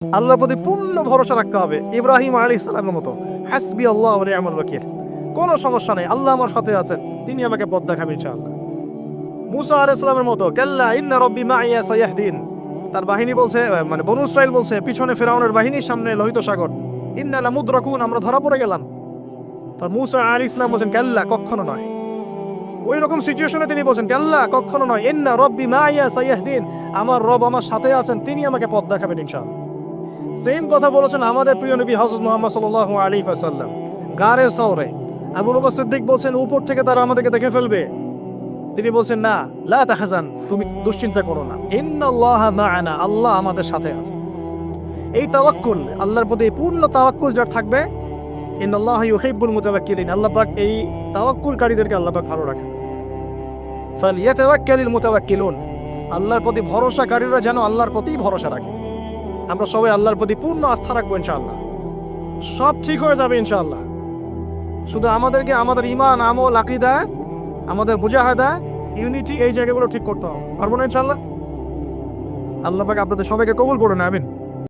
আল্লাহর প্রতি পূর্ণ ভরসা রাখতে হবে ইব্রাহিম আলাইহিস সালামের মতো, হাসবি আল্লাহ ওয়া নি'মাল ওয়াকিল। কোনো সমস্যা নেই, আল্লাহ আমার সাথে আছেন, তিনি আমাকে পথ দেখাবেন ইনশাআল্লাহ। মুসা আলাইহিস সালামের মতো, কাল্লা ইন্না রাব্বি মাইয়া সায়াহদিন। তার বাহিনী বলছে, মানে বনু ইসরাইল বলছে, পিছনে ফিরআউনের বাহিনী, সামনে লোহিত সাগর, ইন্না লামুদরাকুন, আমরা ধরা পড়ে গেলাম। তার মুসা আলাইহিস সালাম বলেন, কাল্লা, কখনো নয়। ওই রকম সিচুয়েশনে তিনি বলছেন, কাল্লা, কখনো নয়, ইন্না রাব্বি মাইয়া সায়াহদিন, আমার রব আমার সাথে আছেন, তিনি আমাকে পথ দেখাবেন ইনশাআল্লাহ। সেম কথা বলেছেন আমাদের প্রিয় নবী হযরত মুহাম্মদ সাল্লাল্লাহু আলাইহি ওয়াসাল্লাম গারে সওরে। আবু বকর সিদ্দিক বলছেন, উপর থেকে তারা আমাদেরকে দেখে ফেলবে। তিনি বলছেন, না, লা তাহজান, তুমি দুশ্চিন্তা করো না, ইন্নাল্লাহা মা'ানা, আল্লাহ আমাদের সাথে আছে। এই তাওয়াক্কুল, আল্লাহর প্রতি পূর্ণ তাওয়াক্কুল যার থাকবে, ইন্নাল্লাহা ইউহিব্বুল মুতাওয়াক্কিলিন, আল্লাহ পাক এই তাওয়াক্কুলকারীদেরকে আল্লাহ পাক ভালো রাখেন। ফালিয়াতাওয়াক্কালিল মুতাওয়াক্কিলুন, আল্লাহর প্রতি ভরসাকারীরা যেন আল্লাহর প্রতিই ভরসা রাখে। আমরা সবাই আল্লাহর প্রতি পূর্ণ আস্থা রাখবো ইনশাআল্লাহ, সব ঠিক হয়ে যাবে ইনশাআল্লাহ। শুধু আমাদেরকে আমাদের ঈমান, আমল, আকীদা, আমাদের মুজাহাদা, ইউনিটি, এই জায়গাগুলো ঠিক করতে হবে। পারবো না ইনশাআল্লাহ? আল্লাহ পাক আপনাদের সবাইকে কবুল করুন, আমিন।